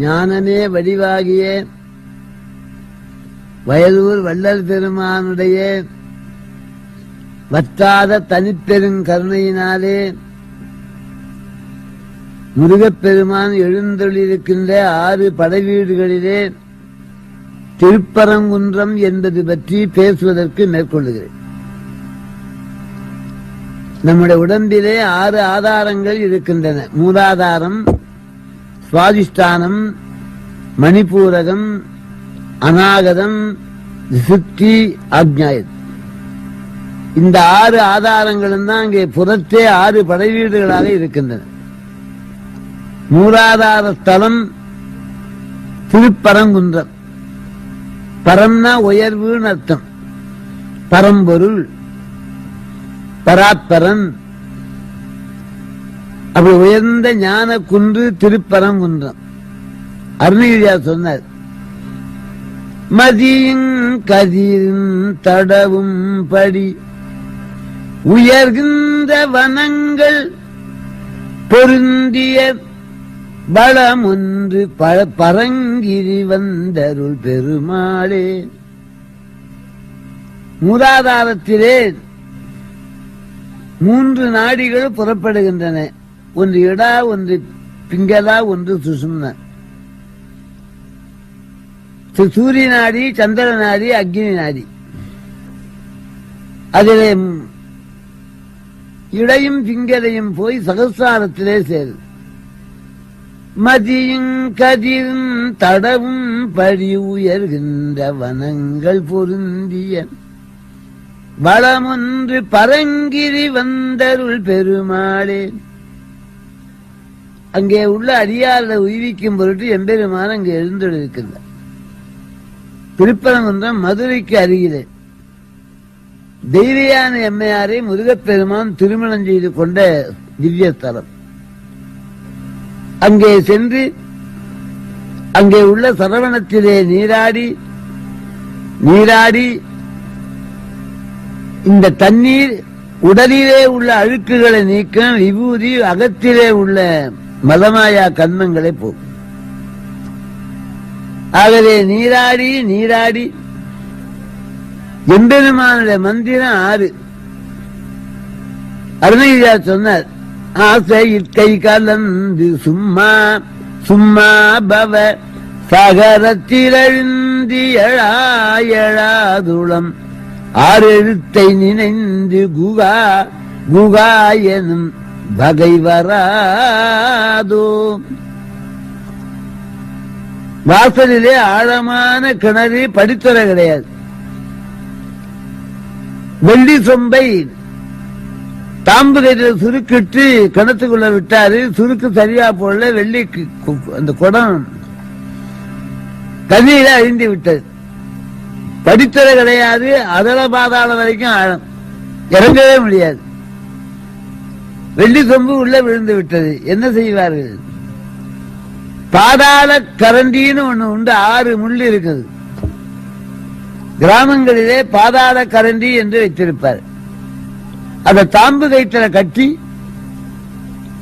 ஞானமே வடிவாகிய வயலூர் வள்ளல் பெருமானுடைய வற்றாத தனிப்பெருங்கருணையினாலே முருகப்பெருமான் எழுந்தொழிருக்கின்ற 6 படைவீடுகளிலே திருப்பரங்குன்றம் என்பது பற்றி பேசுவதற்கு மேற்கொள்ளுகிறேன். நம்முடைய உடம்பிலே 6 ஆதாரங்கள் இருக்கின்றன. மூலாதாரம், சுவாதிஷ்டானம், மணிப்பூரகம், அநாகதம், சுத்தி, ஆக்ஞாயம். இந்த 6 ஆதாரங்களும் தான் அங்கே புறத்தே 6 படைவீடுகளாக இருக்கின்றன. மூலாதார ஸ்தலம் திருப்பரங்குன்றம். பரம்னா உயர்வுன்னு அர்த்தம். பரம்பொருள், பராத்பரன், அப்படி உயர்ந்த ஞான குன்று திருப்பரங்குன்றம். அருணகிரியார் சொன்னார், மதியும் கதிரும் தடவும் படி உயர்கின்ற வனங்கள் பொருந்திய பலம் ஒன்று பரங்கிரி வந்தருள் பெருமாளே. மூலாதாரத்திலே 3 நாடிகள் புறப்படுகின்றன. ஒன்று இடா, ஒன்று பிங்களா, ஒன்று சுசும்னா. சூரிய நாடி, சந்திர நாடி, அக்னி நாடி. அதிலே இடையும் பிங்கலையும் போய் சகஸ்ராரத்திலே சேரு. மதியும் கதிரும் தடவும் படி உயர்கின்ற வனங்கள் பொருந்திய வளமொன்று பரங்கிரி வந்தருள் பெருமாளே. அங்கே உள்ள அடியாரை உய்விக்கும் பொருட்டு எம்பெருமான் அங்கே எழுந்தொழிருக்கின்றார். திருப்பரங்குன்றம் மதுரைக்கு அருகிலே தெய்வயான எம்மையாரை முருகப்பெருமான் திருமணம் செய்து கொண்ட திவ்ய ஸ்தலம். அங்கே சென்று அங்கே உள்ள சரவணத்திலே நீராடி இந்த தண்ணீர் உடலிலே உள்ள அழுக்குகளை நீக்கும், விபூதி அகத்திலே உள்ள மலமாயா கண்மங்களை போகும். ஆகவே நீராடி எம்பெருமானுடைய மந்திரம் 6. அருணகிரியார் சொன்னார், ஆசை கை கலந்து சும்மா சும்மா பவ சகரத்திலழுந்தி எழாதுளம் 6 எழுத்தை நினைந்து குகா குகா எனும் வகை வராதோ. வாசலிலே ஆழமான கிணறு, படித்துறை கிடையாது. வெள்ளி சொம்பை தாம்பு கையில் சுருக்கிட்டு கிணத்துக்குள்ள விட்டாரு. சுருக்கு சரியா போடல, வெள்ளி அந்த குடம் தண்ணீர அழிந்து விட்டது. படித்துறை கிடையாது. அதல பாதாளம் வரைக்கும் ஆழம், இறங்கவே முடியாது. வெள்ளி சொம்பு உள்ள விழுந்து விட்டது. என்ன செய்வார்கள்? பாதாள கரண்டின்னு ஒண்ணு உண்டு. 6 முள்ளு இருக்குது. கிராமங்களிலே பாதாள கரண்டி என்று வைத்திருப்பார். அதை தாம்பு கயிற்றில கட்டி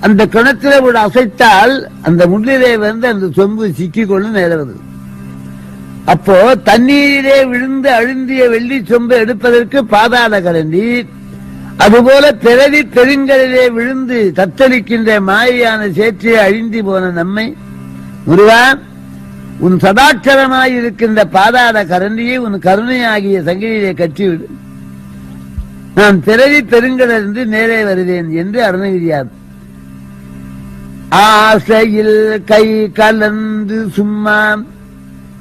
அந்த கிணத்துல ஒரு அசைத்தால் அந்த முள்ளிலே வந்து அந்த சொம்பு சிக்கிக்கொண்டு மேல வருது. அப்போ தண்ணீரிலே விழுந்து அழுந்திய வெள்ளி சொம்பு எடுப்பதற்கு பாதாள கரண்டி, அதுபோல பிறவி பெருங்கலிலே விழுந்து தத்தளிக்கின்ற மாயான சேற்றிலே அழிந்து போன நம்மை முருகா, உன் சதாட்சரமாயிருக்கின்ற பாதாள கரண்டியை உன் கருணையாகிய சங்கிலிலே கட்டிவிடு, நான் பிறவி பெருங்கலிருந்து மேலே வருவேன் என்று அருணகிரியார். ஆசையில் கை கலந்து சும்மா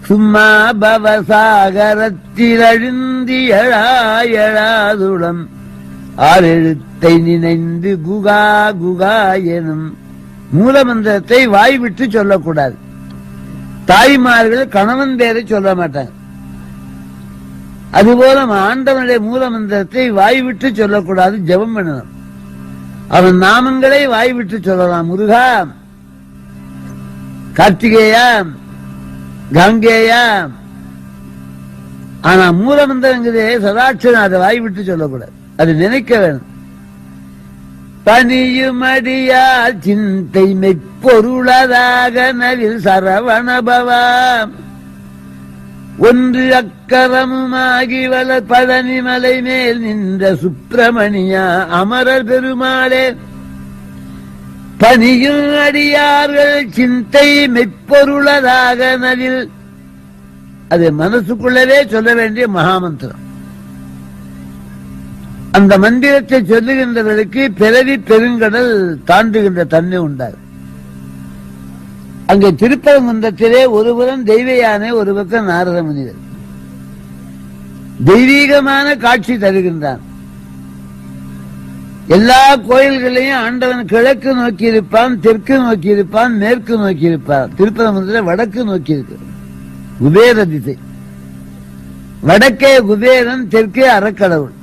சும்மா பவசாகரத்தில் அழுந்தி எழாதுளம் 6 எழுத்தை நினைந்து குகா குகா எனும் மூலமந்திரத்தை வாய்விட்டு சொல்லக்கூடாது. தாய்மார்கள் கணவன் பேரை சொல்ல மாட்டாங்க. அதுபோல ஆண்டவனுடைய மூலமந்திரத்தை வாய்விட்டு சொல்லக்கூடாது, ஜெபம் பண்ணணும். அவன் நாமங்களை வாய்விட்டு சொல்லலாம். முருகா, கார்த்திகேயா, கங்கேயா. ஆனா மூலமந்திரங்கிறதே சதாட்சரம், அதை வாய்விட்டு சொல்லக்கூடாது, அது நினைக்க வேணும். பணியுமடியால் சிந்தை மெய்ப்பொருளதாக நவில் சரவணபவாம் ஒன்று அக்கரமுமாகி வளர் பழனி மலை மேல் நின்ற சுப்பிரமணியா அமரர் பெருமாளே பணியும் அடியார்கள் சிந்தை மெய்ப்பொருளதாக நவில். அது மனசுக்குள்ளவே சொல்ல வேண்டிய மகாமந்திரம். அந்த மந்திரத்தை சொல்லுகின்றவர்களுக்கு பிறவி பெருங்கடல் தாண்டுகின்ற தன்மை உண்டாகும். அங்கே திருப்பரங்குன்றத்திலே ஒருபுறம் தெய்வ யானை, ஒரு பக்கம் நாரத முனிவர் தெய்வீகமான காட்சி தருகின்றான். எல்லா கோயில்களையும் ஆண்டவன் கிழக்கு நோக்கி இருப்பான், தெற்கு நோக்கி இருப்பான், மேற்கு நோக்கி இருப்பான். திருப்பரங்குன்றத்தில் வடக்கு நோக்கி இருக்கு, குபேர திசை. வடக்கே குபேரன், தெற்கே அறக்கடவுள்.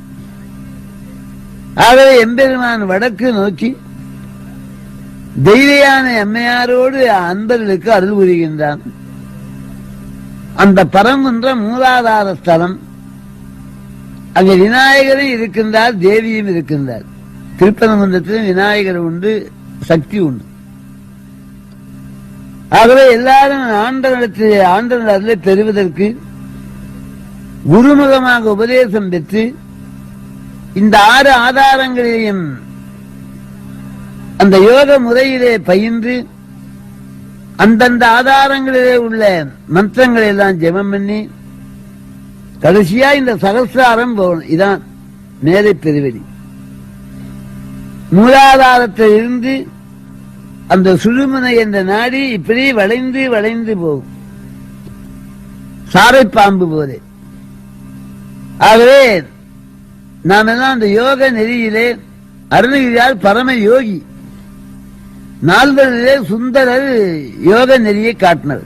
ஆகவே எம்பெருமான் வடக்கு நோக்கி தெய்வயான அம்மையாரோடு அன்பர்களுக்கு அருள் புரிகின்றான். அந்த பரங்குன்றம் மூலாதார ஸ்தலம். அங்கே விநாயகரும் இருக்கின்றார், தேவியும் இருக்கின்றார். திருப்பரங்குன்றத்திலும் விநாயகர் உண்டு, சக்தி உண்டு. ஆகவே எல்லாரும் ஆண்டவனிடத்தில் அருளை பெறுவதற்கு குருமுகமாக உபதேசம் பெற்று இந்த 6 ஆதாரங்களையும் அந்த யோக முறையிலே பயின்று அந்தந்த ஆதாரங்களிலே உள்ள மந்திரங்களை எல்லாம் ஜெபம் பண்ணி கடைசியா இந்த சகஸ்ராரம் போகணும். இதான் மேலை பெருவெளி. மூலாதாரத்தில் இருந்து அந்த சுழுமுனை என்ற நாடி இப்படி வளைந்து வளைந்து போகும், சாரைப்பாம்பு போதே. ஆகவே நாம் எல்லாம் அந்த யோக நெறியிலே அருணகிரியார் பரம யோகி, நால்வரிலே சுந்தரர் யோக நெறியை காட்டினர்.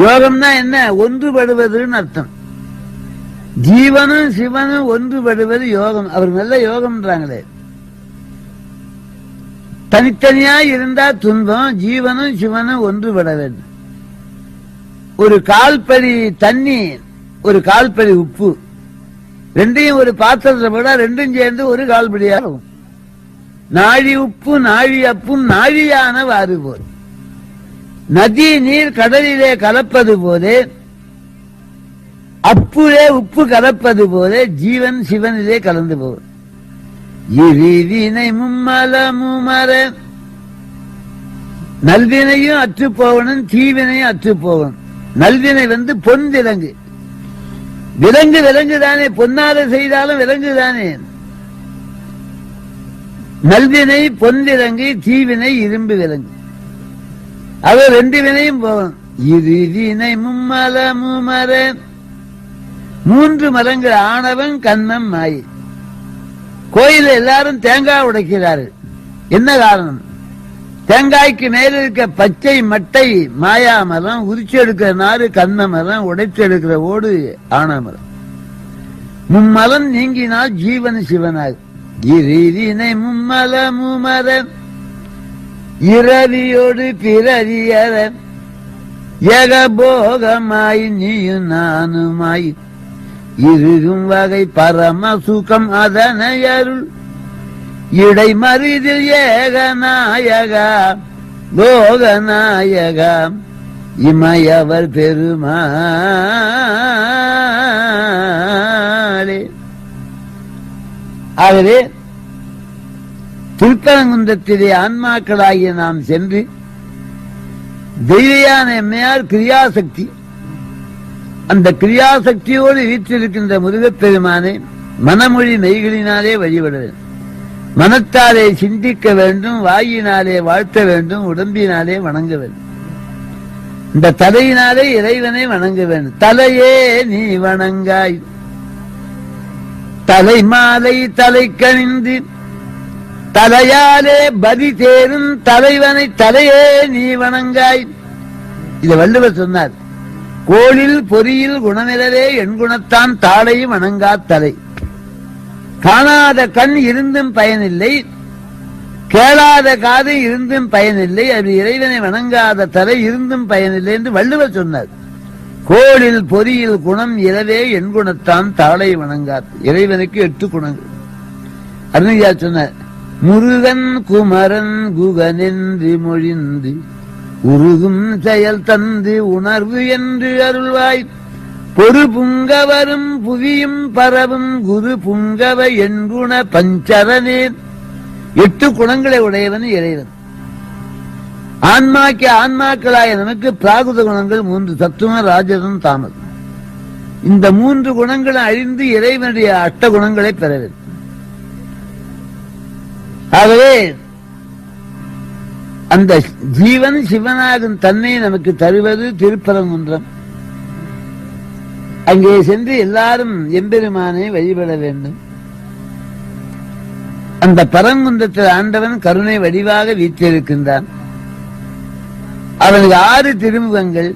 யோகம்னா என்ன? ஒன்றுபடுவதுன்னு அர்த்தம். ஜீவனும் சிவனும் ஒன்றுபடுவது யோகம். அவர் நல்ல யோகம்ன்றாங்களே. தனித்தனியா இருந்தா துன்பம், ஜீவனும் சிவனும் ஒன்றுபட வேண்டும். ஒரு கால்படி தண்ணி, ஒரு கால்படி உப்பு, ரெண்டையும் ஒரு பாத்திரத்தில் போட ரெண்டும் சேர்ந்து ஒரு கால்படியாகும். நாழி உப்பு நாழி அப்பும் நாழியான வாறு போல். நதி நீர் கடலிலே கலப்பது போதே, அப்புலே உப்பு கலப்பது போதே ஜீவன் சிவனிலே கலந்து போகும். இருவினை மும்மலமுமர, நல்வினையும் அற்று போகணும், தீவினையும் அற்று போகணும். நல்வினை பொன் விலங்கு. விலங்கு விலங்குதானே, பொன்னால செய்தாலும் விலங்குதானே. நல்வினை பொன் விலங்கு, தீவினை இரும்பு விலங்கு. அது 2 வினையும் போகணும். இருவினை மும்மலமுமர, 3 மரங்கள் ஆணவம் கன்மம் மாயை. கோயில எல்லாரும் தேங்காய் உடைக்கிறார்கள். என்ன காரணம்? தேங்காய்க்கு மேல இருக்க பச்சை மட்டை மாயா மரம், உரிச்சு எடுக்கிற நாறு கன்ம மரம், உடைச்சு எடுக்கிற ஓடு ஆணவ மரம். மும்மலம் நீங்கினால் ஜீவன் சிவனாக. இருவினை மும்மலமுமர, இரவியோடு பிறவியற, ஏகபோகமாய் நீயும் நானுமாய் இருகும் வகை பரம சுகம் அதனை அருள். இடை மருதில் ஏகநாயகா லோகநாயகா இமையவர் பெருமாளே. ஆகவே திருப்பரங்குன்றத்திலே ஆன்மாக்களாகிய நாம் சென்று தெய்வயான எம்மையார் கிரியாசக்தி, அந்த கிரியாசக்தியோடு வீற்றிருக்கின்ற முருகப்பெருமானை மனமொழி மெய்களினாலே வழிபட வேண்டும். மனத்தாலே சிந்திக்க வேண்டும், வாயினாலே வாழ்த்த வேண்டும், உடம்பினாலே வணங்க வேண்டும். இந்த தலையினாலே இறைவனை வணங்க வேண்டும். தலையே நீ வணங்காய், தலை மாலை தலை கணிந்து தலையாலே பதி தேரும் தலைவனை தலையே நீ வணங்காய். இதை வள்ளுவர் சொன்னார். கோளில் பொறியில் குணமிலவே என் குணத்தான் தாளை வணங்கா தலை. காணாத கண் இருந்தும் பயனில்லை, கேளாத காது இருந்தும் பயனில்லை, அது இறைவனை வணங்காத தலை இருந்தும் பயனில்லை என்று வள்ளுவர் சொன்னார். கோளில் பொறியில் குணம் இலவே என் குணத்தான் தாளை வணங்காது. இறைவனுக்கு 8 குணங்கள். அருணகிரியார் சொன்னார். முருகன் குமரன் குகனென்று மொழிந்து உருகும் செயல் தந்து உணர்வு என்று அருள்வாய் பொறு புங்கவரும் புவியும் பரவும் குரு புங்கவ எண்குண பஞ்சரனே. 8 குணங்களை உடையவன் இறைவன். ஆன்மாக்களாய நமக்கு பிராகுத குணங்கள் 3, சத்துவ ராஜதம் தாமதம். இந்த 3 குணங்களை அழிந்து இறைவனுடைய 8 குணங்களை பெற வேண்டும். ஆகவே அந்த ஜீவன் சிவனாகும் தன்னை நமக்கு தருவது திருப்பரங்குன்றம். அங்கே சென்று எல்லாரும் எம்பெருமானை வழிபட வேண்டும். அந்த பரங்குன்றத்தில் ஆண்டவன் கருணை வடிவாக வீற்றிருக்கின்றான். அவனுக்கு 6 திருமுகங்கள்,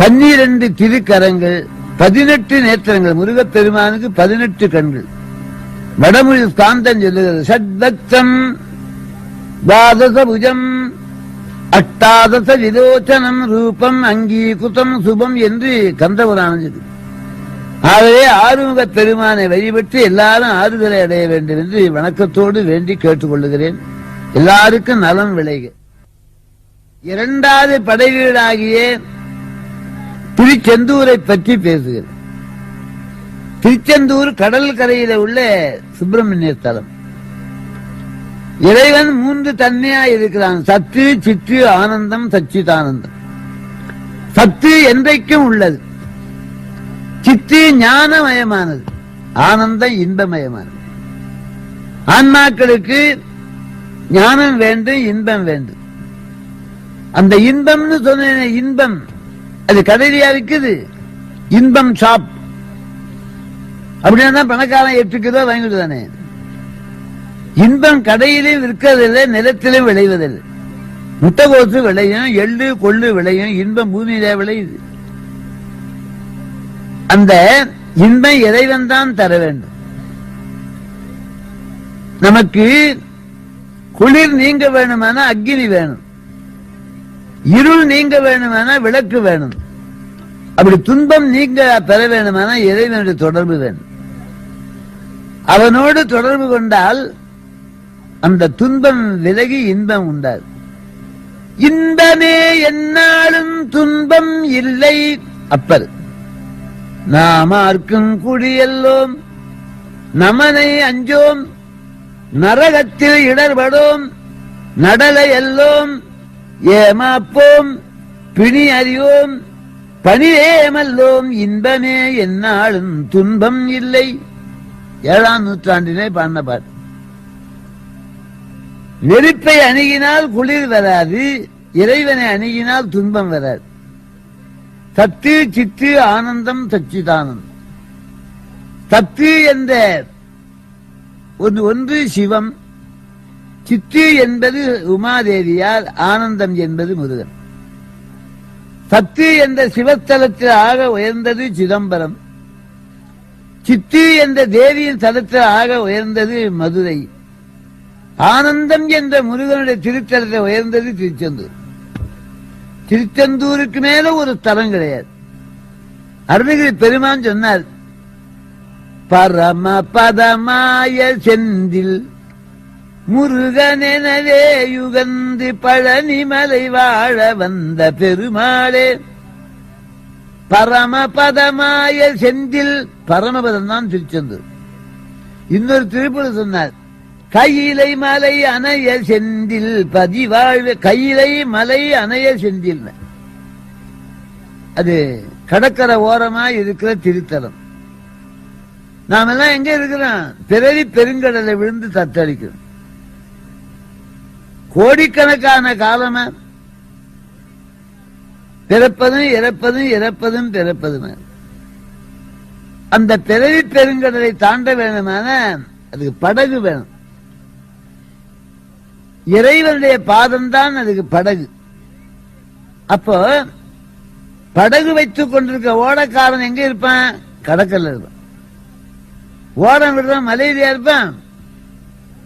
12 திருக்கரங்கள், 18 நேத்திரங்கள். முருகப்பெருமானுக்கு 18 கண்கள். வடமொழி ஸ்காந்தம் சொல்லுகிறது ஷட்பக்தம் துவாதச புஜம் அஷ்டாதச விலோச்சனம் ரூபம் அங்கீகுதம் சுபம் என்று கந்தபுராணம். ஆகவே ஆறுமுக பெருமானை வழிபட்டு எல்லாரும் ஆறுதலை அடைய வேண்டும் என்று வணக்கத்தோடு வேண்டி கேட்டுக்கொள்ளுகிறேன். எல்லாருக்கும் நலம் விளைக. 2வது படைவீடாகிய திருச்செந்தூரை பற்றி பேசுகிறேன். திருச்செந்தூர் கடல் கரையில உள்ள சுப்பிரமணிய ஸ்தலம். இறைவன் 3 தன்மையா இருக்கிறான். சத்து, சித்து, ஆனந்தம், சச்சிதானந்தம். சத்து என்றைக்கும் உள்ளது. சித்து ஞானமயமானது, ஆனந்தம் இன்பமயமானது. ஆன்மாக்களுக்கு ஞானம் வேண்டும், இன்பம் வேண்டும். அந்த இன்பம்னு சொன்ன இன்பம் அது கடையிலயா இருக்குது? இன்பம் ஷாப் அப்படின்னா பணக்காரன் 8 கிலோ வாங்கிட்டு தானே. இன்பம் கடையிலும் விற்கிறதில்லை, நிலத்திலும் விளைவதில்லை. முட்டைகோசு விளையும், எள்ளு கொள்ளு விளையும், இன்பம் பூமியில விளையுது. அந்த இன்பம் இறைவன் தான் தர வேண்டும். நமக்கு குளிர் நீங்க வேணுமானா அக்னி வேணும், இருள் நீங்க வேணுமானா விளக்கு வேணும். அப்படி துன்பம் நீங்க பெற வேணுமானா இறைவனுடைய தொடர்பு வேணும். அவனோடு தொடர்பு கொண்டால் அந்த துன்பம் விலகி இன்பம் உண்டாது. இன்பமே என்னாலும் துன்பம் இல்லை அப்பர். நாமார்க்கும் குடியெல்லோம் நமனை அஞ்சோம் நரகத்தில் இடர்படோம் நடலை எல்லோம் ஏமாப்போம் பிணி அறிவோம் பணிவேமல்லோம் இன்பமே என்னாலும் துன்பம் இல்லை. 7ஆம் நூற்றாண்டிலே பாடின பாட்டு. நெருப்பை அணுகினால் குளிர் வராது, இறைவனை அணுகினால் துன்பம் வராது. சத்து, சித்து, ஆனந்தம், சச்சிதானந்தம். சத்து என்ற ஒன்று சிவம், சித்து என்பது உமாதேவியார், ஆனந்தம் என்பது முருகன். சத்து என்ற சிவஸ்தலத்தில் ஆக உயர்ந்தது சிதம்பரம், சித்து என்ற தேவியின் தலத்தில் ஆக உயர்ந்தது மதுரை, ஆனந்தம் என்ற முருகனுடைய திருத்தலத்தில் உயர்ந்தது திருச்செந்தூர். திருச்செந்தூருக்கு மேல ஒரு ஸ்தலம் கிடையாது. அருணகிரி பெருமான் சொன்னார், பரம பதமாய செந்தில் முருகனெனவே யுகந்து பழனிமலை வாழ வந்த பெருமாளே. பரமபதமாய செந்தில், பரமபதம் தான் திருச்செந்தூர். இன்னொரு திருப்பூர் சொன்னார், கையிலை மலை அணைய செந்தில் பதிவாழ்வு. கையிலை மலை அணைய செந்தில், அது கடற்கரை ஓரமா இருக்கிற திருத்தலம். நாம எல்லாம் எங்க இருக்கிறோம்? பிறவி பெருங்கடலை விழுந்து தத்தளிக்கிறோம். கோடிக்கணக்கான காலமா பிறப்பதும் இறப்பதும் இறப்பதும் பிறப்பதும். அந்த பிறவி பெருங்கடலை தாண்ட வேணுமான அதுக்கு படகு வேணும். இறைவனுடைய பாதம் தான் அதுக்கு படகு. அப்போ படகு வைத்துக் கொண்டிருக்க ஓடக்காரன் எங்க இருப்பான்? கடற்கரை இருப்பான். ஓடம் விடுறான் மலையில இருப்பான்,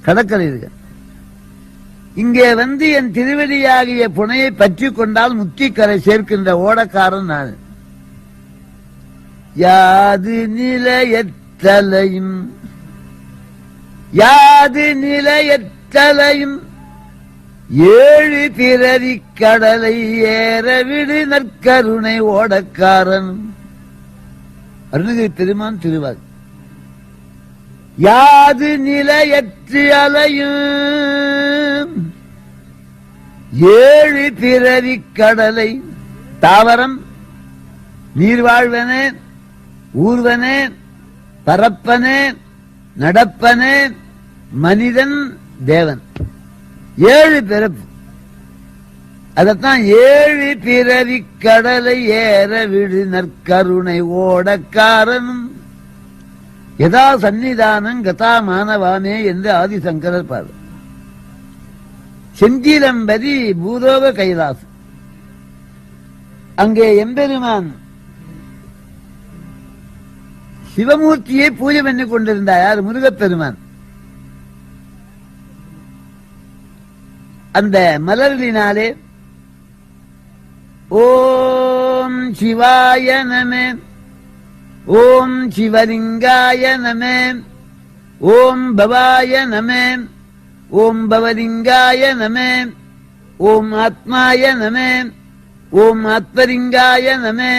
கடற்கரை இருக்க. இங்கே வந்து என் திருவடியாகிய புனையை பற்றி கொண்டால் முத்திக்கரை சேர்க்கின்ற ஓடக்காரன் நான். யாது நிலையத்தலையும் யாது நிலையற்றலையும் ஏழு பிறவி கடலை ஏறவிடு நற்கருணை ஓடக்காரன். அருணகிரி பெருமான் திருவார். யாது நிலையற்று அலையும் ஏழு பிறவி கடலை, தாவரம் நீர்வாழ்வனே, ஊர்வனே, பரப்பனே, நடப்பனே, மனிதன், தேவன், ஏழு பிறப்பு. அதத்தான் ஏழு பிறவி கடலை ஏற விடு நற்கருணை ஓடக்காரனும் யதா சன்னிதானம் கதா மானவாமே என்று ஆதிசங்கரர் பாரு. செஞ்சிலம்பதி பூலோக கைலாசம். அங்கே எம்பெருமான் சிவமூர்த்தியை பூஜை பண்ணி கொண்டிருந்தார். யார்? முருகப்பெருமான். அந்த மலர்களினாலே ஓம் சிவாய நமே, ஓம் சிவலிங்காய நமே, ஓம் பவாய நமே, ஓம் பவலிங்காய நமே, ஓம் ஆத்மாய நமே, ஓம் ஆத்மலிங்காய நமே,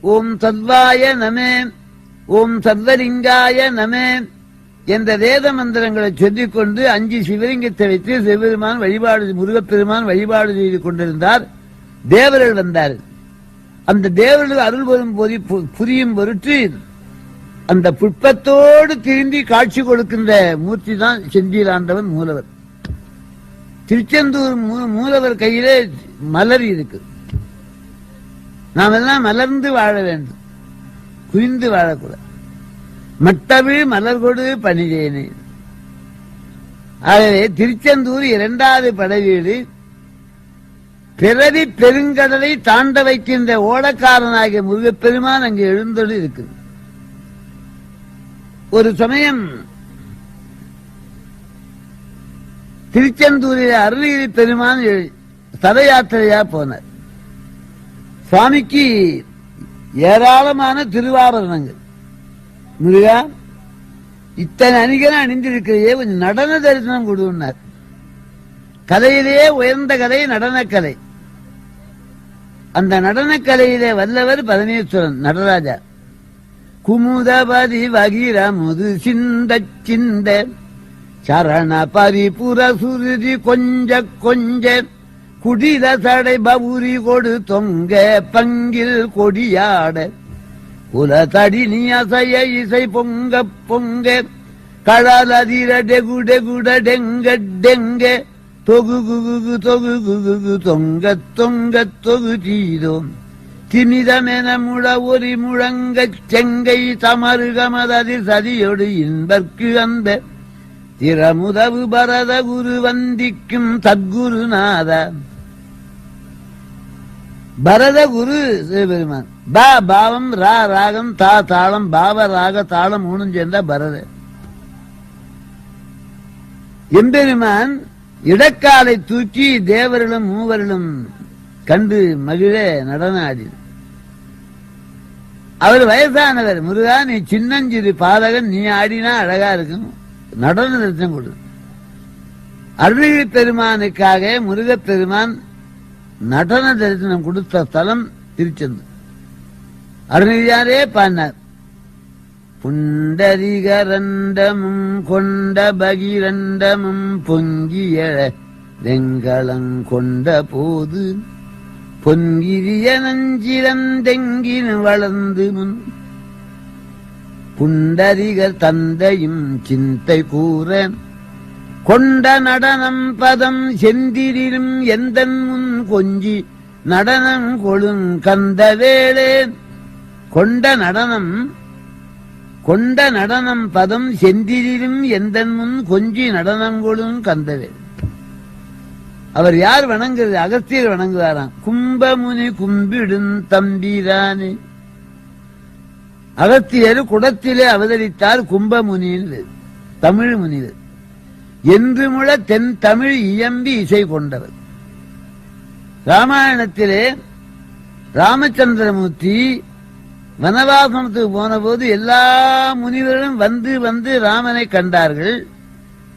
ஓம் சத்வாய நமே, ஓம் சர்வலிங்காய நமே என்ற வேத மந்திரங்களை சொல்லிக்கொண்டு 5 சிவலிங்கத்தை வைத்து சிவபெருமான் வழிபாடு, முருகப்பெருமான் வழிபாடு செய்து கொண்டிருந்தார். தேவர்கள் வந்தார். அந்த தேவர்கள் அருள் புரியும் பொருட்டு அந்த புட்பத்தோடு திரும்பி காட்சி கொடுக்கின்ற மூர்த்தி தான் செந்திலாண்டவன் மூலவர். திருச்செந்தூர் மூலவர் கையிலே மலர் இருக்கு. நாம் எல்லாம் மலர்ந்து வாழ வேண்டும், குவிந்து வாழக்கூடாது. மட்டவிழ் மலர் கொடு பணிதேனே. ஆகவே திருச்செந்தூர் 2வது படைவீடு பிறவி பெருங்கடலை தாண்ட வைக்கின்ற ஓடக்காரனாகிய முருகப்பெருமான் அங்கே எழுந்தொழி இருக்கு. ஒரு சமயம் திருச்செந்தூரில் அருணகிரி பெருமான் சத யாத்திரையா போனார். சுவாமிக்கு ஏராளமான திருவாபரணங்கள். முருகா, இத்தனை அணிகளாக அணிந்திருக்கிறையே, கொஞ்சம் நடன தரிசனம் கொடுனார். கலையிலேயே உயர்ந்த கலை நடனக்கலை. அந்த நடனக்கலையிலே வல்லவர் பரமேஸ்வரன் நடராஜா. குமுதபதி வகிர முது சிந்த சிந்த சரண பரிபுர சுருதி கொஞ்ச கொஞ்ச குடித சடை பவுரி கொடு தொங்க பங்கில் கொடியாட குல தடி நீ அசைய இசை பொங்க பொங்க கடல் அதிர டெகு டெகுட டெங்க டெங்க தொகு குகு தொகு குகு தொங்க தொங்க தொகு தீதோம் திமிதமென முழ ஒரு முழங்கச் செங்கை தமருகமதி சதியொடு இன்பர்க்கு அந்த திறமுதவு பரத குரு வந்திக்கும் சத்குருநாத. பரத குரு சிவபெருமான். பா பாவம், ரா ராகம், தா தாளம், பாவ ராக தாளம் 3 சேர்ந்தா பரத. எம்பெருமான் இடக்காலை தூக்கி தேவர்களும் மூவர்களும் கண்டு மகிழ நடன ஆடினார். அவர் வயசானவர். முருகா, நீ சின்னஞ்சிறு பாலகன், நீ ஆடினா அழகா இருக்கும், நடன தரிசனம் கொடு. அருணகிரி பெருமானுக்காக முருகப்பெருமான் நடன தரிசனம் கொடுத்த ஸ்தலம் திருச்செந்தூர். அருணகிரியாரே பாடினார். புண்டரிகரண்டமும் கொண்ட பகிரண்டமும் பொங்கிய வெங்களங்கொண்ட போது பொன்கிரிய நஞ்சிரந்தெங்கின் வளர்ந்து முன் புண்டரிகர் தந்தையும் சிந்தை கூற கொண்ட நடனம் பதம் செந்திரிலும் எந்தன் முன் கொஞ்சி நடனம் கொழுங் கந்த வேளே. கொண்ட நடனம் பதம் செந்திரிலும் எந்தன் முன் கொஞ்சி நடனம் கொழுங் கந்தவே. அவர் யார் வணங்குறது? அகஸ்தியர் வணங்குவாராம். கும்பமுனி கும்பிடும் தம்பிரானே. அகஸ்தியர் குடத்திலே அவதரித்தார். கும்பமுனியில் தமிழ் முனிவர் என்று முழ தென் தமிழ் இயம்பி இசை கொண்டவர். ராமாயணத்திலே ராமச்சந்திரமூர்த்தி வனவாசனத்துக்கு போன போது எல்லா முனிவர்களும் வந்து வந்து ராமனை கண்டார்கள்.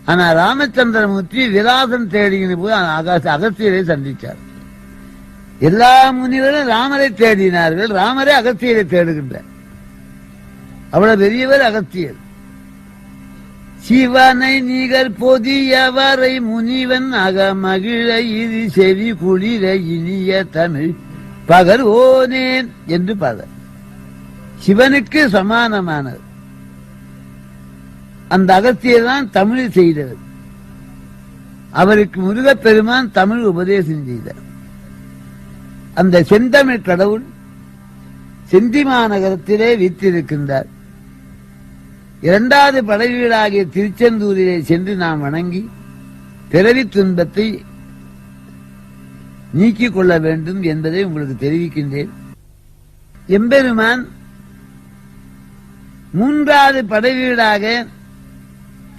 ஆனா ராமச்சந்திரமூர்த்தி விலாசம் தேடின போது அகஸ்தியரை சந்திச்சார். எல்லா முனிவரும் ராமரை தேடினார்கள், ராமரே அகஸ்தியரை தேடுகின்றார். அவ்வளவு பெரியவர் அகஸ்தியர். சிவனை நிகர் பொதியவரை முனிவன் அகமகிழ இது செவி குளிர இனிய தமிழ் பகர்வோனேன் என்று பாடல். சிவனுக்கு சமானமானது அந்த அகஸ்தியர் தான் தமிழ் செய்தவர். அவருக்கு முருகப்பெருமான் தமிழ் உபதேசம் செய்தார். அந்த செந்தமிழ் கடவுள் செந்திமாநகரத்திலே வீற்றிருக்கின்றார். இரண்டாவது படைவீடாகிய திருச்செந்தூரிலே சென்று நாம் வணங்கி பிறவி துன்பத்தை நீக்கிக் கொள்ள வேண்டும் என்பதை உங்களுக்கு தெரிவிக்கின்றேன். எம்பெருமான் மூன்றாவது படைவீடாக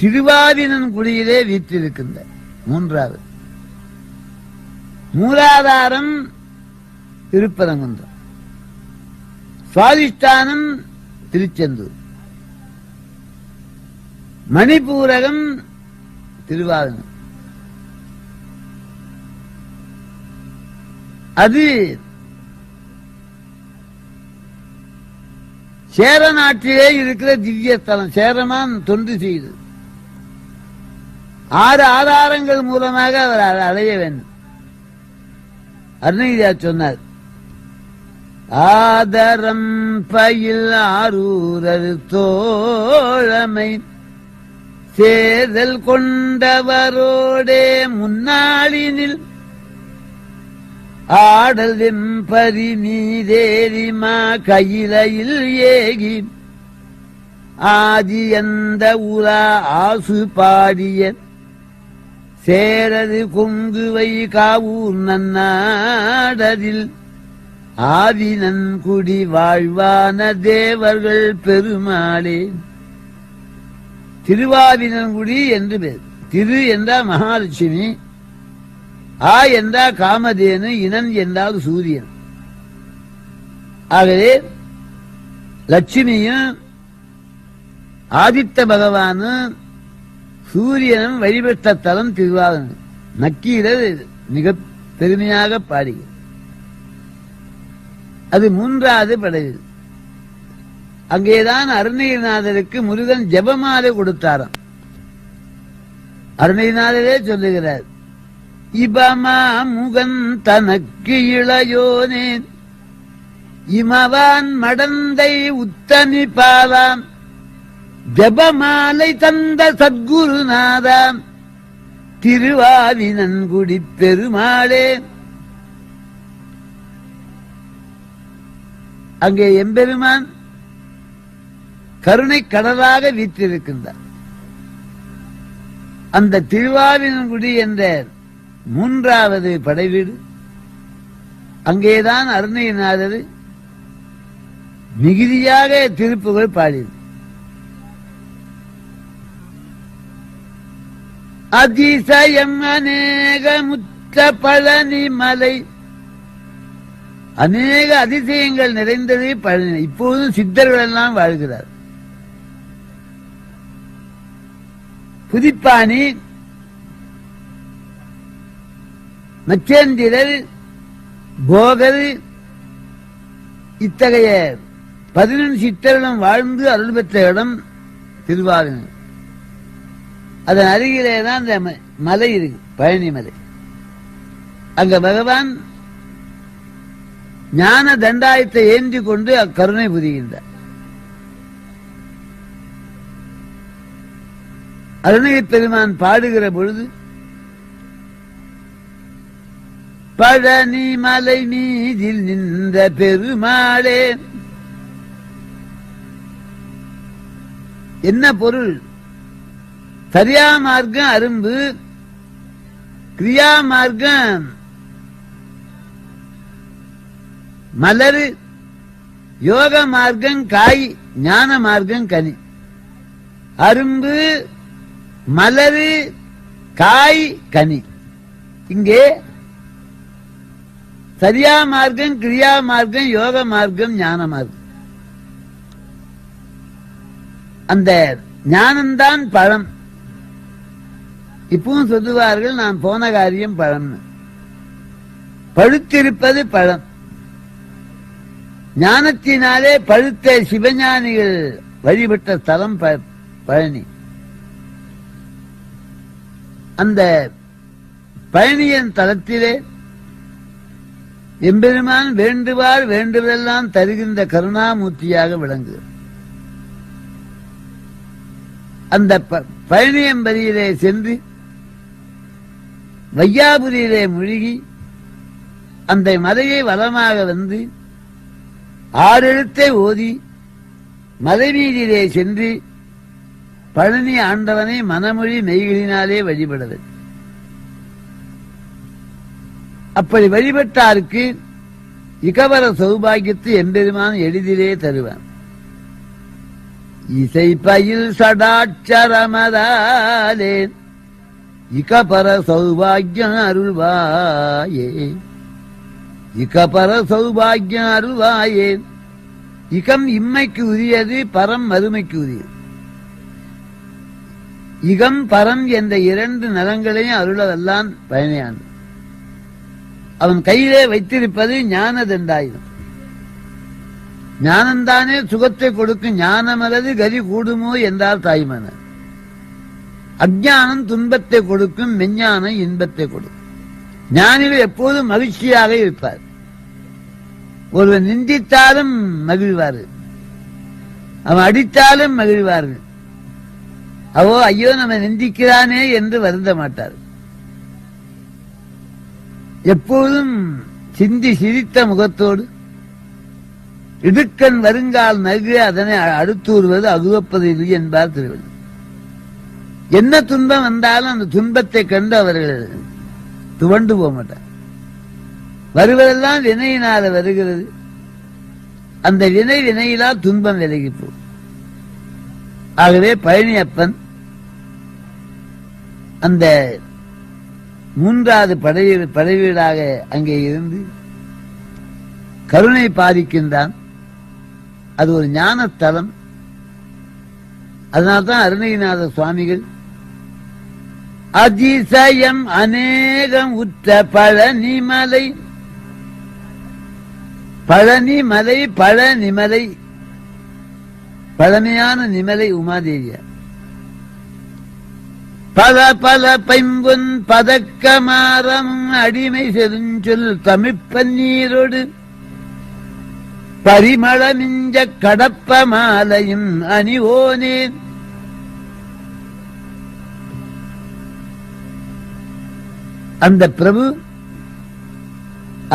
திருவாவினன்குடியிலே வீற்றிருக்கின்றார். மூன்றாவது மூலாதாரம் திருப்பரங்குன்றம், சுவாதிஷ்டானம் திருச்செந்தூர், மணிப்பூரகம் திருவாவினன். அது சேர நாட்டிலே இருக்கிற திவ்ய ஸ்தலம். சேரமான் தொண்டு செய்து 6 ஆதாரங்கள் மூலமாக அவர் அடைய வேண்டும். அருணகிரியார் சொன்னார், ஆதரம் பயில் ஆரூரர் தோழமை சேதல் கொண்டவரோடே முன்னாளினில் ஆடல் வெம்பரி நீதேரிமா கையிலையில் ஏகி ஆதி அந்த உலா ஆசு பாடிய சேரது கொங்குவை காவூர் நன்னாடதில் ஆவினன்குடி வாழ்வான தேவர்கள் பெருமாளே. திருவாவினன்குடி என்று பேர். திரு என்றால் மகாலட்சுமி, ஆ என்றால் காமதேனு, இனன் என்றால் சூரியன். ஆகவே லட்சுமியும் ஆதித்த பகவானும் சூரியனும் வழிபட்ட தலம் திருவாவினன். நக்கீரர் மிக பெருமையாக பாடுகிறார். அது மூன்றாவது படைவு. அங்கேதான் அருணகிரிநாதருக்கு முருகன் ஜெபமாலை கொடுத்தாராம். அருணகிரிநாதரே சொல்லுகிறார், இபமா முகன் தனக்கு இளையோனேன் இமவான் மடந்தை உத்தமி பாலாம் ஜபமாலை தந்த சத்குருநாதாம் திருவாவினன்குடி பெருமாளே. அங்கே எம்பெருமான் கருணை கடலாக வீற்றிருக்கின்றார். அந்த திருவாவினன்குடி என்ற மூன்றாவது படைவீடு, அங்கேதான் அருணகிரிநாதர் மிகுதியாக திருப்புகழ் பாடியது. அதிசயம் அநேக முத்த பழனி மலை, அநேக அதிசயங்கள் நிறைந்தது பழனி. இப்போதும் சித்தர்கள் எல்லாம் வாழ்கிறார். புதிப்பாணி, மச்சேந்திரர், போகர், இத்தகைய 11 சித்தர்களும் வாழ்ந்து அருள் பெற்ற இடம் திருவாவினன். அதன் அருகிலே தான் அந்த மலை இருக்கு, பழனி மலை. அங்க பகவான் ஞான தண்டாயத்தை ஏந்தி கொண்டு அக்கருணை புரிகின்றார். அருணகிரி பெருமான் பாடுகிற பொழுது, பழனி மலை மீதில் நின்ற பெருமாளே. என்ன பொருள்? சரியா மார்க்கம் அரும்பு, கிரியா மார்க்கம் மலரு, யோக மார்க்கம் காய், ஞான மார்க்கம் கனி. அரும்பு, மலரு, காய், கனி. இங்கே சரியா மார்க்கம், கிரியா மார்க்கம், யோக மார்க்கம், ஞான மார்க்கம். அந்த ஞானம்தான் பழம், இப்பவும் சொல்லுவார்கள், நான் போன காரியம் பழம். பழுத்திருப்பது பழம். ஞானத்தினாலே பழுத்த சிவஞானிகள் வழிபட்ட ஸ்தலம் பழனி. அந்த பழனியின் தலத்திலே எம்பெருமான் வேண்டுவார் வேண்டுவதெல்லாம் தருகின்ற கருணாமூர்த்தியாக விளங்குகிறது. அந்த பழனியம்பதியிலே சென்று வையாபுரியிலே மூழ்கி அந்த மலையை வலமாக வந்து 6 எழுத்தை ஓதி மலை மீதிலே சென்று பழனி ஆண்டவனை மனமொழி மெய்களினாலே வழிபடுவது. அப்படி வழிபட்டாருக்கு இகவர சௌபாகியத்தை எம்பெருமான் எளிதிலே தருவான். இசை பயில் சடாட்சரமதாலே இகபர சௌபாகியம் அருள்வாயே, இகபர சௌபாகியம் அருள்வாயே. இகம் இம்மைக்கு உரியது, பரம் மறுமைக்கு உரியது. இகம் பரம் என்ற 2 நலங்களையும் அருளவெல்லாம் பயனையான். அவன் கையிலே வைத்திருப்பது ஞான தண்டாயுதம். ஞானந்தானே சுகத்தை கொடுக்கும். ஞானமல்லது கதி கூடுமோ என்றால் தாய்மான. அஞ்ஞானம் துன்பத்தை கொடுக்கும், மெஞ்ஞானம் இன்பத்தை கொடுக்கும். ஞானிகள் எப்போதும் மகிழ்ச்சியாக இருப்பார். ஒருவன் நிந்தித்தாலும் மகிழ்வார்கள், அவன் அடித்தாலும் மகிழ்வார்கள். அவோ ஐயோ நம்ம நிந்திக்கிறானே என்று வருந்த மாட்டார். எப்போதும் சிந்தி சிரித்த முகத்தோடு இடுக்கண் வருங்கால் நல்கு அதனை அடுத்தூறுவது அகுவப்பது இல்லை என்பார் திருவள்ளுவர். என்ன துன்பம் வந்தாலும் அந்த துன்பத்தை கண்டு அவர்கள் துவண்டு போக மாட்டார். வருவதெல்லாம் வினையினால வருகிறது. அந்த வினையிலால் துன்பம் விலகி போகும். ஆகவே பழனியப்பன் அந்த 3வது படைவீடாக அங்கே இருந்து கருணை பாதிக்கின்றான். அது ஒரு ஞானத்தலம். அதனால்தான் அருணகிரிநாத சுவாமிகள் அதிசயம் அநேகம் உற்ற பழனிமலை, பழனிமலை பழனிமலை, பழமையான நிமலை உமாதேவியார். பல பல பைம்பொன் பதக்கமாரம் அடிமை செருஞ்சொல் தமிழ்ப்பன்னீரோடு பரிமளமிஞ்ச கடப்ப மாலையும் அணிவோனே. அந்த பிரபு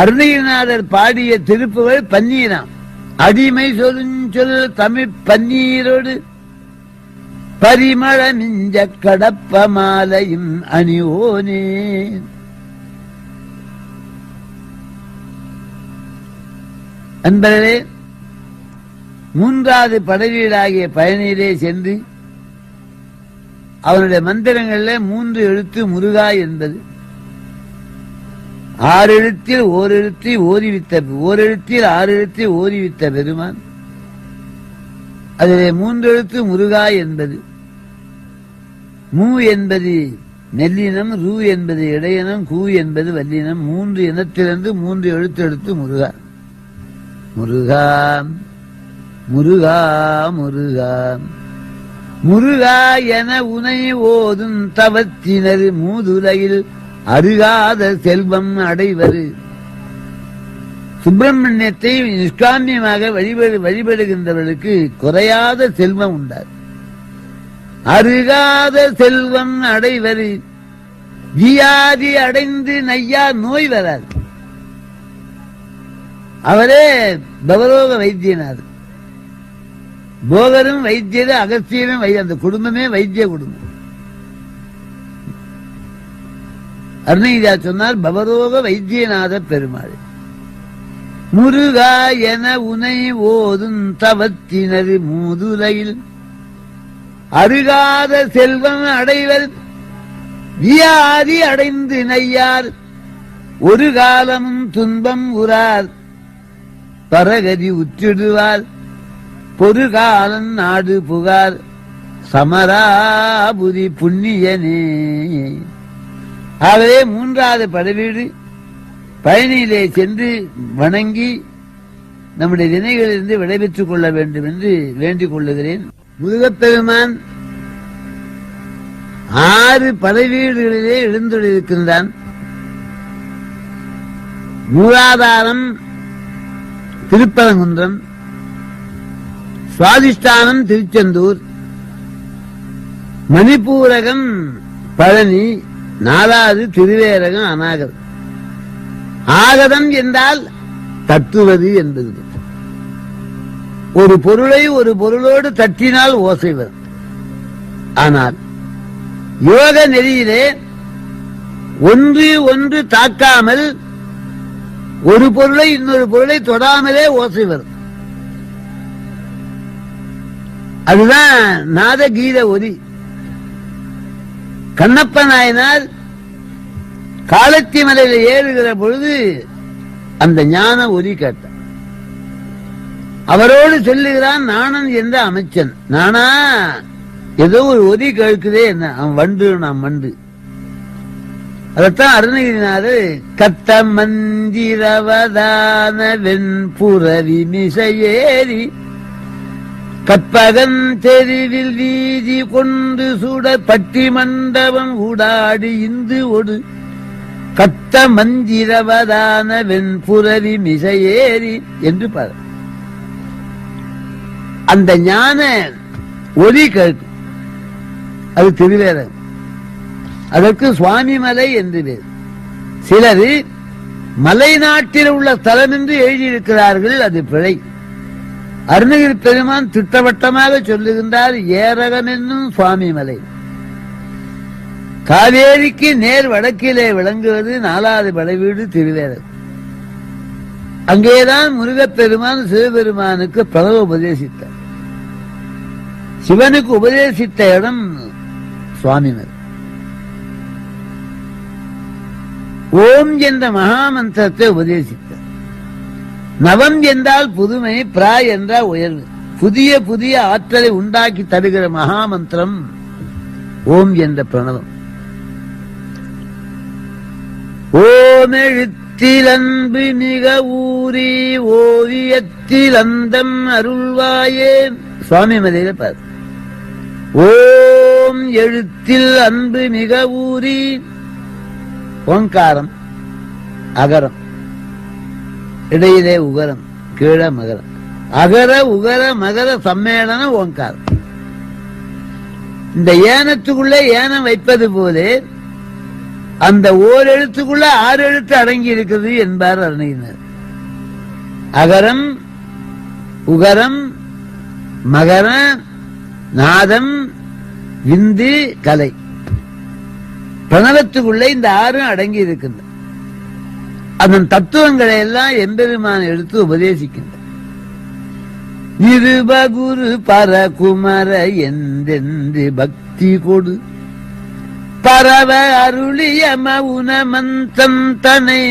அருணகிரிநாதர் பாடிய திருப்புகள் பன்னீராம். அடிமை சொல் தமிழ் பன்னீரோடு பரிமளமிஞ்ச கடப்ப மாலையும் அணிவோனே. அன்பர்களே, 3வது படைவீடாகிய பழனியிலே சென்று அவனுடைய மந்திரங்களில் 3 எழுத்து முருகா என்பது 6 எழுத்தில் ஓரெழுத்தை ஓதிவித்த, ஓரெழுத்தில் 6 எழுத்தை ஓதிவித்த பெருமான். அதிலே 3 எழுத்து முருகா என்பது. மூ என்பது நெல்லினம், ரூ என்பது இடையினம், கூ என்பது வல்லினம். 3 இனத்திலிருந்து 3 எழுத்து எடுத்து முருகா. முருகா முருகா முருகா முருகா என உனை ஓதும் தவத்தினர் மூதுலையில் அருகாத செல்வம் அடைவது. சுப்பிரமணியத்தை நிஷ்காமியமாக வழிபடுகின்றவர்களுக்கு குறையாத செல்வம் உண்டார். அருகாத செல்வம் அடைவது. வியாதி அடைந்து நையா நோய் வராது. அவரே பவரோக வைத்தியனார். போகரும் வைத்தியரு, அகஸ்தியரும் அந்த குடும்பமே வைத்திய குடும்பம். அருணகிரியா சொன்னார், பவரோக வைத்தியநாத பெருமாள். முருகா என உனை ஓதும் தவத்தினர் மூதுலையில் அருகாத செல்வம் அடைவர். வியாதி அடைந்து நையார் ஒரு காலமும் துன்பம் உறார். பரகதி உற்றிடுவார் பொறுகாலன் நாடு புகார். சமராபுரி புண்ணியனே. ஆகவே மூன்றாவது படைவீடு பழனியிலே சென்று வணங்கி நம்முடைய வினைகளிலிருந்து விடைபெற்றுக் கொள்ள வேண்டும் என்று வேண்டிக் கொள்ளுகிறேன். முருகப்பெருமான் 6 படைவீடுகளிலே எழுந்துள்ளிருக்கின்றான். மூலாதாரம் திருப்பரங்குன்றம், சுவாதிஷ்டானம் திருச்செந்தூர், மணிப்பூரகம் பழனி, 4வது திருவேரகம் அநாகதம். ஆகதம் என்றால் தட்டுவது என்பது. ஒரு பொருளை ஒரு பொருளோடு தட்டினால் ஓசை வரும். ஆனால் யோக நெறியிலே ஒன்று தாக்காமல் ஒரு பொருளை இன்னொரு பொருளை தொடாமலே ஓசை வரும். அதுதான் நாதகீத ஒலி. கண்ணப்ப நாயனார் காலத்தி மலையில் ஏறுகிற பொழுது அந்த ஞான ஒலி கேட்டார். அவரோடு சொல்லுகிறான் நாணன் என்ற அமைச்சன். நானா ஏதோ ஒரு ஒலி கேட்குதே, என்ன அவன் வண்டு, நாம் வண்டு. அதத்தான் அருணகிரிநாதர் கத்த மந்திரவதான வெண்புறவி மிசையேறி கற்பகன் தெருவில் வீதி கொண்டு சுட பட்டி மண்டபம் ஊடாடி இந்து ஒடு கத்த மந்திரவதான வெண்புறவி மிசையேறி என்று பாரு. அந்த ஞான ஒலி கேட்கும். அது திருவேரகம். அதற்கு சுவாமி மலை என்று பேர். சிலர் மலை நாட்டில் உள்ள தலம் என்று எழுதியிருக்கிறார்கள். அது பிழை. அருணகிரி பெருமான் திட்டவட்டமாக சொல்லுகின்றார், ஏரகம் என்னும் சுவாமி மலை. காவேரிக்கு நேர் வடக்கிலே விளங்குவது 4வது படைவீடு திருவேரகம். அங்கேதான் முருகப்பெருமான் சிவபெருமானுக்கு பிரணவ உபதேசித்தார். சிவனுக்கு உபதேசித்த இடம் சுவாமி மலை. ஓம் என்ற மகாமந்திரத்தை உபதேசித்தார். நவம் என்றால் புதுமை, பிரா என்றால் உயர்வு. புதிய புதிய ஆற்றலை உண்டாக்கி தருகிற மகாமந்திரம் ஓம் என்ற பிரணவம். ஓம் எழுத்தில் அன்பு மிக ஊறி ஓவியத்தில் அந்தம் அருள்வாயே. சுவாமி மலையில பாரு. ஓம் எழுத்தில் அன்பு மிக ஊறி, ஓங்காரம் அகரம், இடையிலே உகரம், கீழ மகரம். அகர உகர மகர சம்மேளனம் ஓங்காரம். இந்த ஏனத்துக்குள்ளே ஏனம் வைப்பது போலே அந்த ஓர் எழுத்துக்குள்ள 6 எழுத்து அடங்கி இருக்கிறது என்பார் அருணகிரிநாதர். அகரம் உகரம் மகர நாதம் விந்து கலை. பிரணவத்துக்குள்ளே இந்த 6 அடங்கி இருக்கின்றன. அதன் தத்துவங்களை எல்லாம் எம்பெருமான எடுத்து உபதேசிக்கின்ற. இருபகுரு பரகுமர என்றென்று பக்தி கொடு பரவ அருளிய மவுன மந்தம் தனை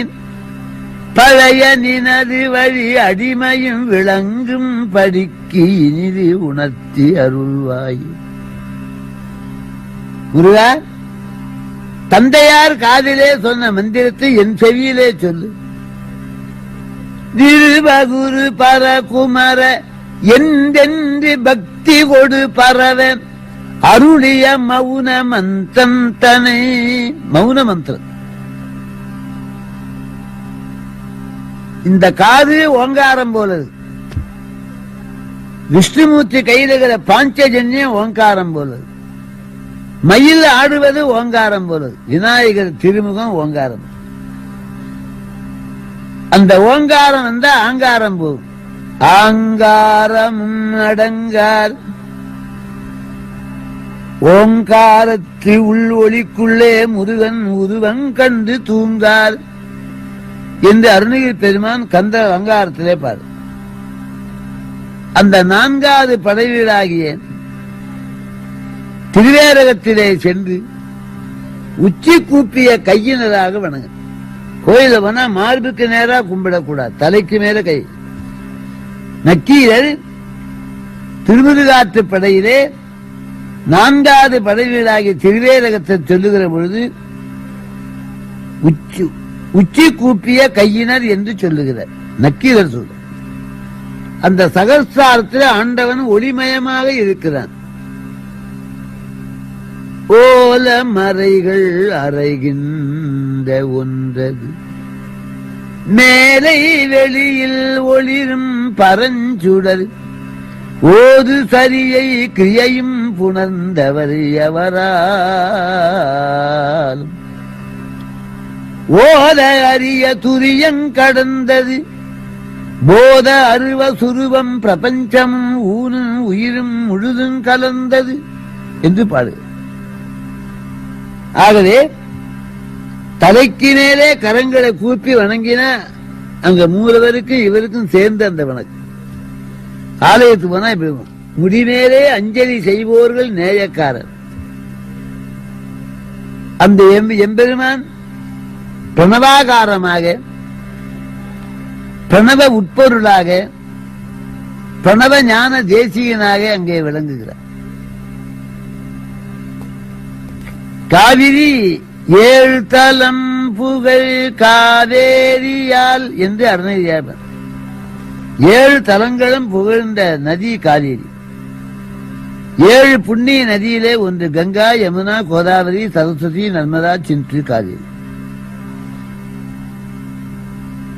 பழைய நினது வழி அடிமையும் விளங்கும் படிக்கு இனிது உணர்த்தி அருள்வாய். முருகா, தந்தையார் காதிலே சொன்ன மந்திரத்தை என் செவியிலே சொல்லு. திருபகுரு பரகுமர என்றென்று பக்தி கொடு பரவ அருளிய மௌன மந்திரம் தனை. மௌன மந்திரம். இந்த காது ஓங்காரம் போலது. விஷ்ணுமூர்த்தி கையிலுகிற பாஞ்சஜன்யம் ஓங்காரம் போலது. மயில் ஆடுவது ஓங்காரம் போலது. விநாயகர் திருமுகம் ஓங்காரம். அந்த ஓங்காரம் வந்தா ஆங்காரம் போகும். ஆங்காரமும் அடங்கார் ஓங்காரத்து உள் ஒளிக்குள்ளே முருகன் உருவன் கண்டு தூங்கார் என்று அருணகிரி பெருமான் கந்த அங்காரத்திலே பாரு. அந்த 4வது படைவீடாகிய திருவேரகத்திலே சென்று உச்சி கூப்பிய கையினராக வணங்க. கோயில போனா மார்புக்கு நேரா கும்பிடக்கூடாது, தலைக்கு மேல கை. நக்கீரர் திருமுருகாற்று படையிலே நான்காவது படைவீடாகிய திருவேரகத்தை சொல்லுகிற பொழுது உச்சி கூப்பிய கையினர் என்று சொல்லுகிறார் நக்கீரர் சொல்ற. அந்த சகஸ்தாரத்தில் ஆண்டவன் ஒளிமயமாக இருக்கிறான். ஓல மறைகள் அறைகின்ற ஒன்றது மேலை வெளியில் ஒளிரும் பரஞ்சுடர் ஓது சரியை கிரியையும் புணர்ந்தவர் எவரால் ஓத அரிய துரியங் கடந்தது போத அருவ சுருவம் பிரபஞ்சமும் ஊனும் உயிரும் முழுதும் கலந்தது என்று பாடு. ஆகவே தலைக்கு மேலே கரங்களை கூப்பி வணங்கின அங்க மூலவருக்கு இவருக்கும் சேர்ந்து அந்த வணக்கம். ஆலயத்துக்கு போனா இப்படி முடிமேலே அஞ்சலி செய்வோர்கள் நேயக்காரர். அந்த எம்பெருமான் பிரணவாகாரமாக பிரணவ உட்பொருளாக பிரணவ ஞான தேசிகனாக அங்கே விளங்குகிறார். காவிரி ஏழு தலம் புகழ் காவேரியால் என்று அருணகிரியார் 7 தலங்களும் புகழ்ந்த நதி காவேரி. 7 புண்ணிய நதியிலே ஒன்று கங்கா, யமுனா, கோதாவரி, சரஸ்வதி, நர்மதா, சிந்து, காவேரி.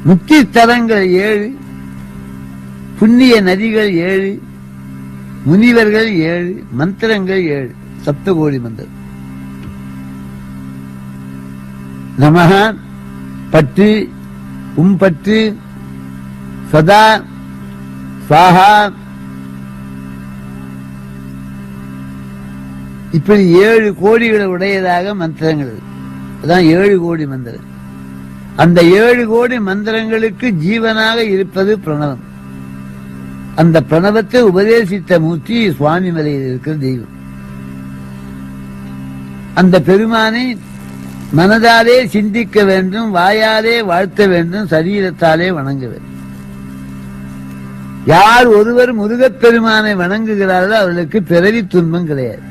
முக்தி ஸ்தலங்கள் 7, புண்ணிய நதிகள் 7, முனிவர்கள் 7, மந்திரங்கள் 7, சப்தகோடி மந்திரம். நமஹ, பட்டு, பட்டு, சதா, சாஹா, இப்படி 7 கோடிகளை உடையதாக மந்திரங்கள். அதான் 7 கோடி மந்திரம். அந்த 7 கோடி மந்திரங்களுக்கு ஜீவனாக இருப்பது பிரணவம். அந்த பிரணவத்தை உபதேசித்த மூர்த்தி சுவாமி மலையில் இருக்கிற தெய்வம். அந்த பெருமானை மனதாலே சிந்திக்க வேண்டும், வாயாலே வாழ்த்த வேண்டும், சரீரத்தாலே வணங்க வேண்டும். யார் ஒருவர் முருகப்பெருமானை வணங்குகிறார்களோ அவர்களுக்கு பிறவி துன்பம் கிடையாது.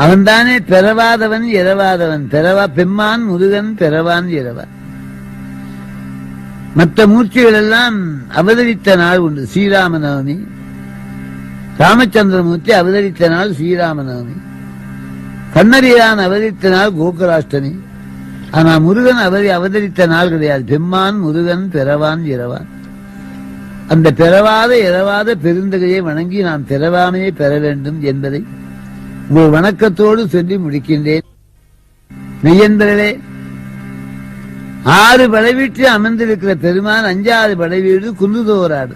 அவன்தானே பெறவாதவன் இரவாதவன். பெம்மான் முருகன் பெறவான் இரவான். மற்ற மூர்த்திகள் எல்லாம் அவதரித்த நாள் உண்டு. ஸ்ரீராமநவமி, ராமச்சந்திரமூர்த்தி அவதரித்த நாள் ஸ்ரீராமநவமி. கண்ணரியான் அவதரித்த நாள் கோகுலாஷ்டமி. ஆனா முருகன் அவதரித்த நாள் கிடையாது. பெம்மான் முருகன் பெறவான் இரவான். அந்த பெறவாத இரவாத பெருந்தகையை வணங்கி நாம் பெறவாமையை பெற வேண்டும் என்பதை உங்கள் வணக்கத்தோடு சொல்லி முடிக்கின்றேன். மெய்யன்பர்களே, 6 படைவீட்டில் அமர்ந்திருக்கிற பெருமான் 5வது படைவீடு குன்றுதோராடு.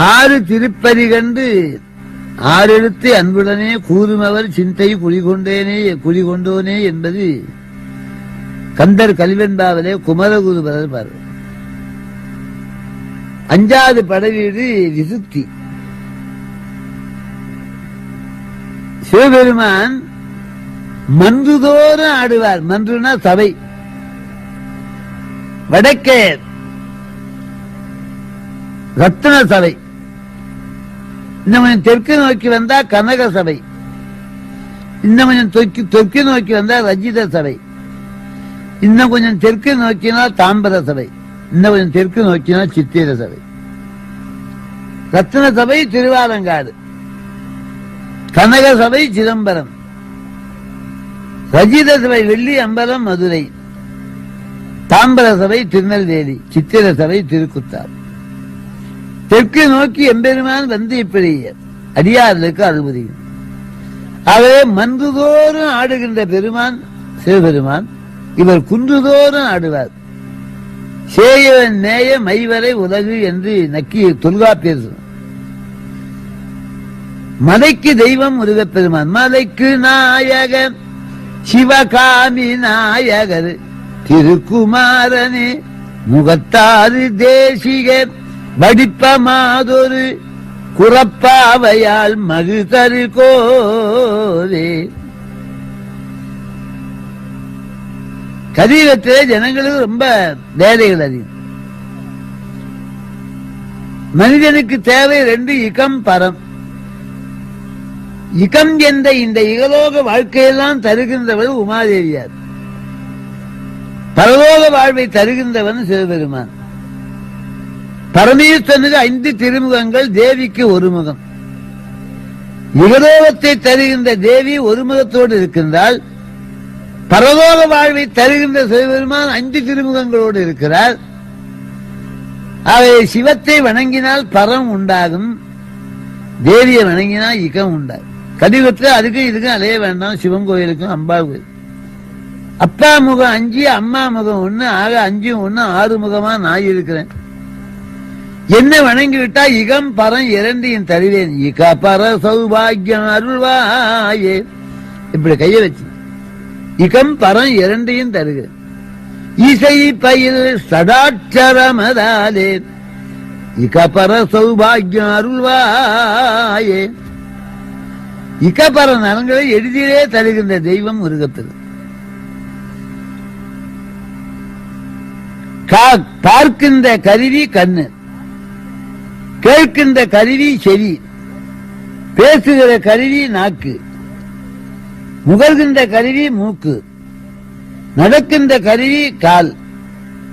6 திருப்பதி கண்டு 6 எழுத்து அன்புடனே கூறுமவர் சிந்தை குடிகொண்டோனே என்பது கந்தர் கல்வெண்பாவிலே குமரகுருபரர் பாரு. 5வது படைவீடு விசுத்தி. சிவபெருமான் மன்றுதோறும் ஆடுவார். மன்றுனா சபை. வடக்கே ரத்ன சபை, இன்னும் கொஞ்சம் தெற்கு நோக்கி வந்தா கனக சபை, இன்னும் கொஞ்சம் தெற்கு நோக்கி வந்தா ரஜித சபை, இன்னும் கொஞ்சம் தெற்கு நோக்கினால் தாம்பர சபை, இன்னும் கொஞ்சம் தெற்கு நோக்கினால் சித்திர சபை. ரத்ன சபை திருவாலங்காடு, கனக சபை சிதம்பரம், ரஜித சபை வெள்ளி அம்பலம் மதுரை, தாம்பர சபை திருநெல்வேலி, சித்திர சபை திருக்குத்தார். தெற்கு நோக்கி எம்பெருமான் வந்து இப்படி அடியார்களுக்கு அனுமதி. ஆகவே மன்றுதோறும் ஆடுகின்ற பெருமான் சிவபெருமான். இவர் குன்றுதோறும் ஆடுவார். சேயவன் நேய மைவரை உலகு என்று நக்கி தொல்காப்பியர். மலைக்கு தெய்வம் முருகப்பெருமான். மலைக்கு நாயகர் சிவகாமி நாயகர் திருக்குமாரனே முகத்தாறு தேசிகர் வடிப்பமாதொரு குறப்பாவையால் மகுதரு கோரே. கலியுகத்திலே ஜனங்களுக்கு ரொம்ப வேலைகள் அதிகம். மனிதனுக்கு தேவை 2 இகம் பரம். இகம் என்ற இந்த இகலோக வாழ்க்கையெல்லாம் தருகின்றவர் உமாதேவியார். பரலோக வாழ்வை தருகின்றவன் சிவபெருமான். பரமேஸ்வரனுக்கு 5 திருமுகங்கள், தேவிக்கு 1 முகம். இகலோகத்தை தருகின்ற தேவி 1 முகத்தோடு இருக்கின்றால், பரலோக வாழ்வை தருகின்ற சிவபெருமான் 5 திருமுகங்களோடு இருக்கிறார். அவை சிவத்தை வணங்கினால் பரம் உண்டாகும், தேவியை வணங்கினால் இகம் உண்டாகும். கலியுகத்தில் அதுக்கும் இதுக்கும் அலைய வேண்டாம். சிவன் கோயிலுக்கும் அம்பாள் கோயில். அப்பா முகம் 5, அம்மா முகம் 1, ஆக 5 1 6 முகமா நான் இருக்கிறேன். என்ன வணங்கி விட்டா இகம் பரம் 2 தருவேன். இக பர சௌபாகியம் அருள்வாயே. இப்படி கைய வச்சு இகம் பரம் 2 தருகிறேன். இசை பயில் சடாட்சரமதாலே இக பர சௌபாகியம் அருள்வாயே. இகபர நலன்களை எளிதிலே தருகின்ற தெய்வம் முருகத்தில். பார்க்கின்ற கருவி கண்ணு, கேட்கின்ற கருவி செவி, பேசுகிற கருவி நாக்கு, முகர்கின்ற கருவி மூக்கு, நடக்கின்ற கருவி கால்,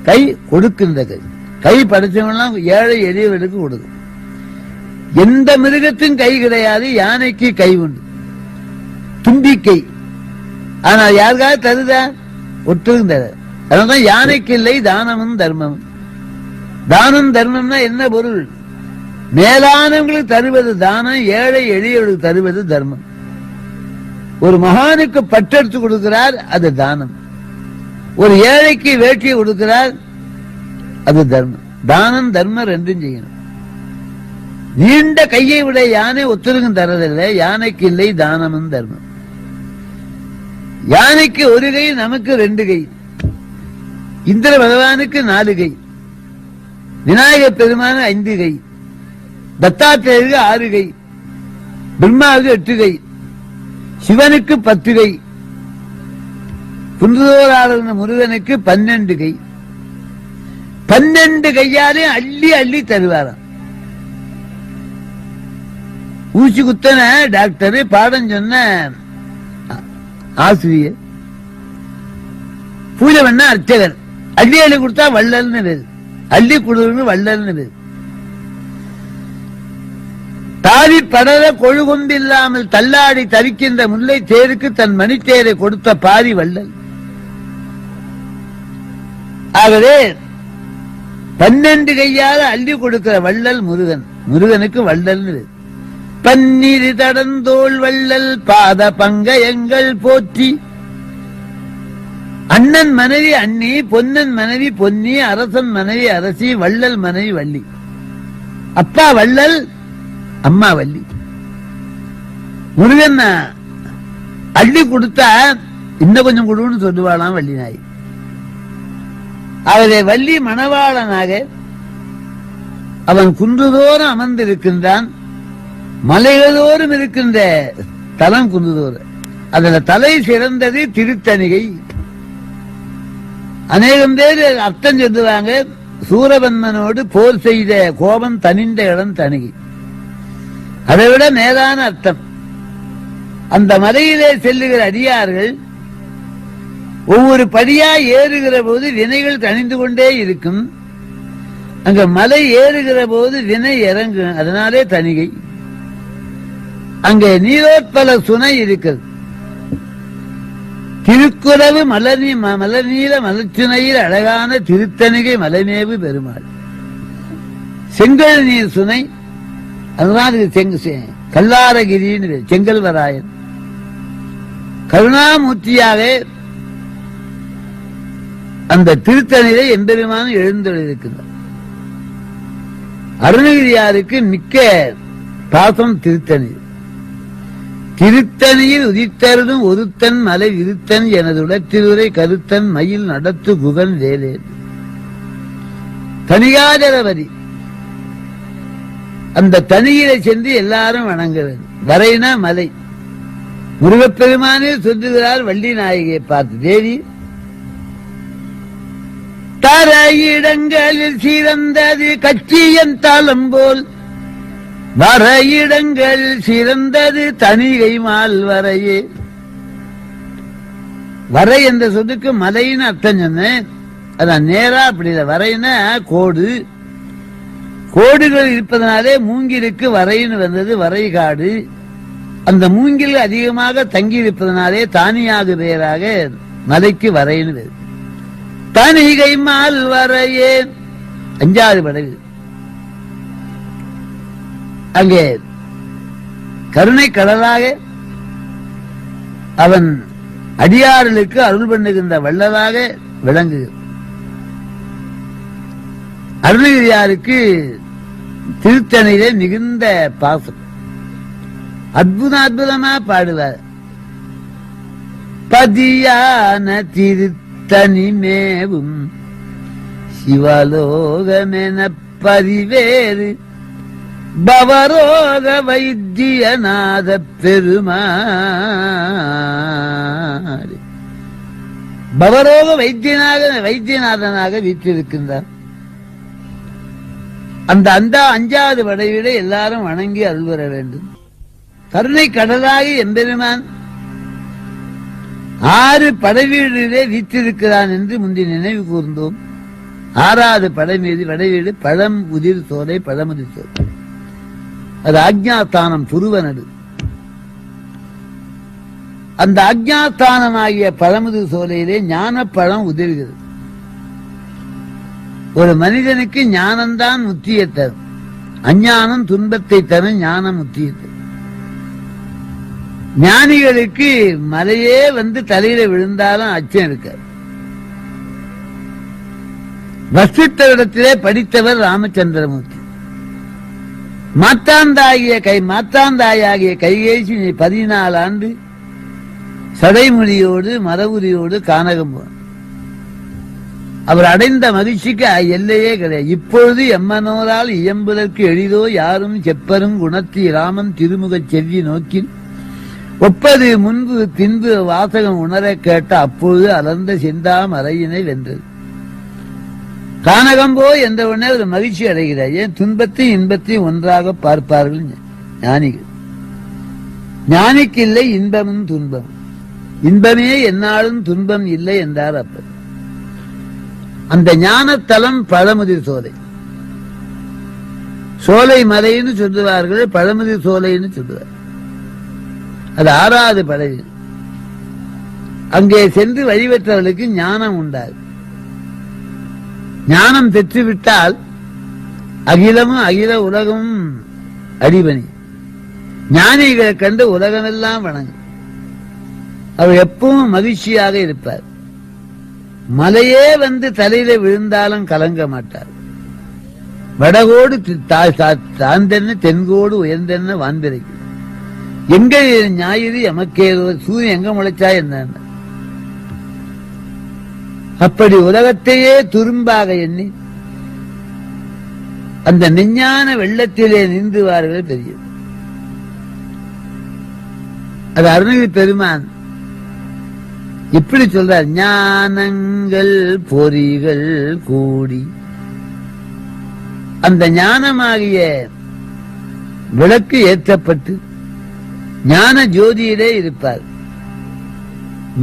கை கொடுக்கின்ற கை. கை படைச்சவங்கலாம் ஏழை எளியவர்களுக்கு கொடுக்கும். எந்த மிருகத்தின் கை கிடையாது, யானைக்கு கை உண்டு, தும்பிக்கை. ஆனா யாருக்காவது தருதா? ஒட்டுக்கும் தர. அதனால்தான் யானைக்கு இல்லை தானமும் தர்மமும். தானம் தர்மம்னா என்ன பொருள்? மேலானவங்களுக்கு தருவது தானம், ஏழை எளியவர்களுக்கு தருவது தர்மம். ஒரு மகானுக்கு பட்டெடுத்து கொடுக்கிறார், அது தானம். ஒரு ஏழைக்கு வேட்டியை கொடுக்கிறார், அது தர்மம். தானம் தர்மம் 2 செய்யணும். நீண்ட கையை விட யானை ஒத்துருக்கும் தரதில்லை. யானைக்கு இல்லை தானமும் தர்மம். யானைக்கு 1 கை, நமக்கு 2 கை. இந்திர பகவானுக்கு 4 கை, விநாயகர் பெருமான 5 கை, தத்தாத்திரேயருக்கு 6 கை, பிரம்மாவுக்கு 8 கை, சிவனுக்கு 10 கை, குன்றோராளர் முருகனுக்கு 12 கை. 12 கையாலே அள்ளி அள்ளி தருவாராம். ஊசி குத்தன டாக்டர், பாடம் சொன்ன ஆசிரியர், பூஜை பண்ண அர்ச்சகர். அள்ளி அள்ளி கொடுத்தா வள்ளல்னு பேரு, அள்ளி கொடுன்னு வள்ளல்னு பேரு. தாவி படர கொழுகொண்டு இல்லாமல் தள்ளாடி தரிக்கின்ற முல்லை தேருக்கு தன் மணித்தேரை கொடுத்த பாரி வள்ளல். ஆகவே 12 கையால அள்ளி கொடுக்கிற வள்ளல் முருகன். முருகனுக்கு வள்ளல்னு பேரு. பன்னிரு தடந்தோள் வள்ளல் பாத பங்கயங்கள் போற்றி. அண்ணன் மனைவி அண்ணி, பொன்னன் மனைவி பொன்னி, அரசன் மனைவி அரசி, வள்ளல் மனைவி வள்ளி. அப்பா வள்ளல், அம்மா வள்ளி. முருகன் அள்ளி கொடுத்தா இன்னும் கொஞ்சம் கொடுன்னு சொல்லுவாளாம் வள்ளி நாய். அவரை வள்ளி மணவாளனாக அவன் குன்றுதோறும் அமர்ந்திருக்கின்றான். மலைகளோறும் இருக்கின்ற தலம் குன்றுதோறும். அதுல தலை சிறந்தது திருத்தணிகை. அநேகம் பேர் அர்த்தம் சொல்லுவாங்க, சூரபன்மனோடு போர் செய்த கோபம் தனிந்த இடம் தணிகை. அதை விட மேலான அர்த்தம், அந்த மலையிலே செல்லுகிற அடியார்கள் ஒவ்வொரு படியா ஏறுகிற போது வினைகள் தணிந்து கொண்டே இருக்கும். அங்க மலை ஏறுகிற போது வினை இறங்கும், அதனாலே தணிகை. அங்கே நீரோத்பல சுனை இருக்கிறது. திருக்குறவு மலர்நீல மலர்ச்சுனையில் அழகான திருத்தணிகை மலைமேவு பெருமாள். செங்கல் நீர் சுனை, அதுதான் கல்லாரகிரின்னு செங்கல்வராயன். கருணாமூர்த்தியாக அந்த திருத்தணியை எம்பெருமானும் எழுந்தொழிருக்கிறார். அருணகிரியாருக்கு மிக்க பாசம் திருத்தணி. திருத்தணியில் உதித்தருதும் ஒருத்தன் மலை விருத்தன் எனது உடத்திலுரை கருத்தன் மயில் நடத்து குகன் வேலே. தனிகாஜலவரி அந்த தனியிலை சென்று எல்லாரும் வணங்க வேண்டும். வரைனா மலை. முருகப்பெருமானே சொல்லுகிறார் வள்ளி நாயகியை பார்த்து, தேவி தரையிடங்களில் சிறந்தது கச்சியன் தலம் போல் வரையிடங்களில் சிறந்தது தனிகை மால் வரையே. வரை என்ற சொல்லுக்கு மலைன்னு அர்த்தம் சொன்னேன். அதான் நேரா அப்படி இல்லை. வரைன்னா கோடு, கோடுகள் இருப்பதனாலே மூங்கிலுக்கு வரைன்னு வந்தது. வரை காடு. அந்த மூங்கில் அதிகமாக தங்கி இருப்பதனாலே தானியாக பெயராக மலைக்கு வரைன்னு வருது. தனிகை மால் வரையே. 5வது படகு. அங்கே கருணை கடலாக அவன் அடியார்களுக்கு அருள் பண்ணுகின்ற வள்ளலாக விளங்குகிறது. அருணகிரியாருக்கு திருத்தணியிலே மிகுந்த பாசம். அற்புதமா பாடுவார். பதியான திருத்தணி மேவும் சிவலோகமென பதிவேறு பவரோக வைத்தியநாத பெருமாள். பவரோக வைத்தியநாதனாக வீற்றிருக்கின்றார். அந்த 5வது படைவிட எல்லாரும் வணங்கி அருள்வர வேண்டும். கருணை கடலாகி எம்பெருமான் 6 படைவீடிலே வீற்றிருக்கிறான் என்று முந்தி நினைவு கூர்ந்தோம். 6வது படைவீடு பழம் உதிர் சோலை, பழமுதிர் சோலை. அது ஆக்ஞாஸ்தானம், புருவனடு. அந்த ஆக்ஞாஸ்தானமாகிய பழமுதிர் சோலையிலே ஞான பழம் உதிர்கிறது. ஒரு மனிதனுக்கு ஞானம்தான் முத்தியை தரும். அஞ்ஞானம் துன்பத்தை தரும், ஞானம் முத்தியை தரும். ஞானிகளுக்கு மலையே வந்து தலையில விழுந்தாலும் அச்சம் இருக்காது. வசிஷ்டரிடத்திலே படித்தவர் ராமச்சந்திரமூர்த்தி. மாத்தாந்தாயாகிய கைகேசி 14 ஆண்டு சடைமொழியோடு மரவுரியோடு கானகம் போனார். அவர் அடைந்த மகிழ்ச்சிக்கு எல்லையே கிடையாது. இப்பொழுது எம்மனோரால் இயம்புதற்கு எளிதோ யாரும் செப்பரும் குணத்தி ராமன் திருமுகச் செவ்வி நோக்கில் ஒப்பது முன்பு பின்பு வாசகம் உணர கேட்ட அப்பொழுது அலர்ந்த செந்தாம் அறையினை வென்றது. கானகம்போ என்ற உடனே ஒரு மகிழ்ச்சி அடைகிறார். ஏன்? துன்பத்தையும் இன்பத்தையும் ஒன்றாக பார்ப்பார்கள் ஞானிகள். ஞானிக்கு இல்லை இன்பமும் துன்பம். இன்பமே என்னாலும் துன்பம் இல்லை என்றார் அப்பர். அந்த ஞானத்தலம் பழமுதிர் சோலை. சோலை மலைன்னு சொல்லுவார்கள், பழமுதிர் சோலைன்னு சொல்லுவார். அது 6வது படகு. அங்கே சென்று வழிபெற்றவர்களுக்கு ஞானம் உண்டாது. ஞானம் பெற்றுவிட்டால் அகிலமும் அகில உலகமும் அடிபணி. ஞானிகளை கண்டு உலகமெல்லாம் வணங்கும். அவர் எப்பவும் மகிழ்ச்சியாக இருப்பார். மலையே வந்து தலையில விழுந்தாலும் கலங்க மாட்டார். வடகோடு தாழ்ந்தென்ன தென்கோடு உயர்ந்தென்ன வான்பிறைக்கு. எங்க ஞாயிறு எமக்கேதோ, சூரியன் எங்க முளைச்சா என்ன. அப்படி உலகத்தையே துரும்பாக எண்ணி அந்த மெஞ்ஞான வெள்ளத்திலே நீந்துவார்கள் தெரியும். அது அருணகிரி பெருமான் இப்படி சொல்றார். ஞானங்கள் பொறிகள் கூடி அந்த ஞானமாகிய விளக்கு ஏற்றப்பட்டு ஞான ஜோதியிலே இருப்பார்.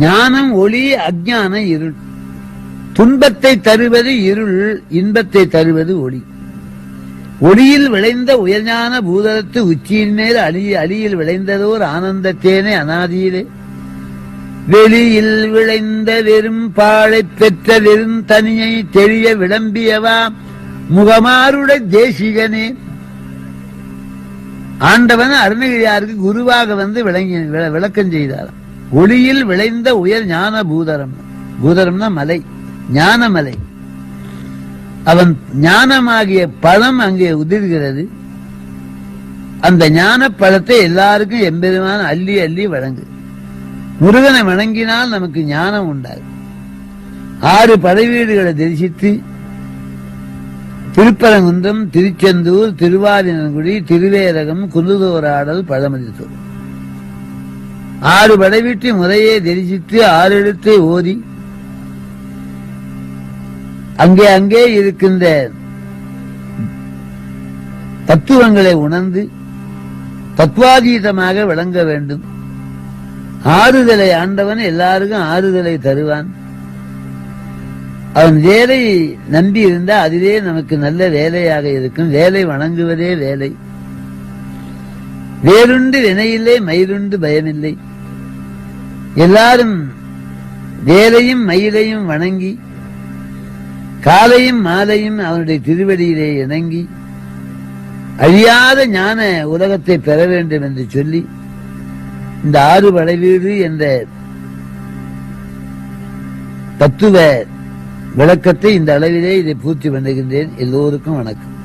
ஞானம் ஒளி, அஞ்ஞான இருள். துன்பத்தை தருவது இருள், இன்பத்தை தருவது ஒளி. ஒளியில் விளைந்த உயர்ஞான பூதலத்து உச்சியின் மேல் அலியில் விளைந்ததோர் ஆனந்தத்தேனே அனாதியிலே வெளியில் விளைந்த வெறும் பாழை பெற்ற வெறும் தனியை தெரிய விளம்பியவா முகமாருடைய தேசிகனே. ஆண்டவன் அருணகிரியாருக்கு குருவாக வந்து விளக்கம் செய்தார். ஒளியில் விளைந்த உயர் ஞான பூதரம். பூதரம்னா மலை, ஞானமலை. அவன் ஞானமாகிய பழம் அங்கே உதிர்கிறது. அந்த ஞான பழத்தை எல்லாருக்கும் எம்பெருமான அள்ளி அள்ளி வழங்கு. முருகனை வணங்கினால் நமக்கு ஞானம் உண்டாகும். 6 படைவீடுகளை தரிசித்து திருப்பரங்குன்றம், திருச்செந்தூர், திருவாதினங்குடி, திருவேரகம், குன்றுதோராடல், பழமுதிர் 6 படைவீட்டை முறையே தரிசித்து 6 எழுத்தை ஓதி அங்கே அங்கே இருக்கின்ற தத்துவங்களை உணர்ந்து தத்துவாதீதமாக விளங்க வேண்டும். ஆறுதலை ஆண்டவன் எல்லாருக்கும் ஆறுதலை தருவான். அவன் வேலை நம்பி இருந்தா அதுவே நமக்கு நல்ல வேலையாக இருக்கும். வேலை வணங்குவதே வேலை. வேறுண்டு வினையில்லை, மயிலுண்டு பயமில்லை. எல்லாரும் வேலையும் மயிலையும் வணங்கி காலையும் மாலையும் அவனுடைய திருவடியிலே இணங்கி அழியாத ஞான உலகத்தை பெற வேண்டும் என்று சொல்லி இந்த ஆறு வளைவீடு என்ற தத்துவ விளக்கத்தை இந்த அளவிலே இதை பூர்த்தி பண்ணுகின்றேன். எல்லோருக்கும் வணக்கம்.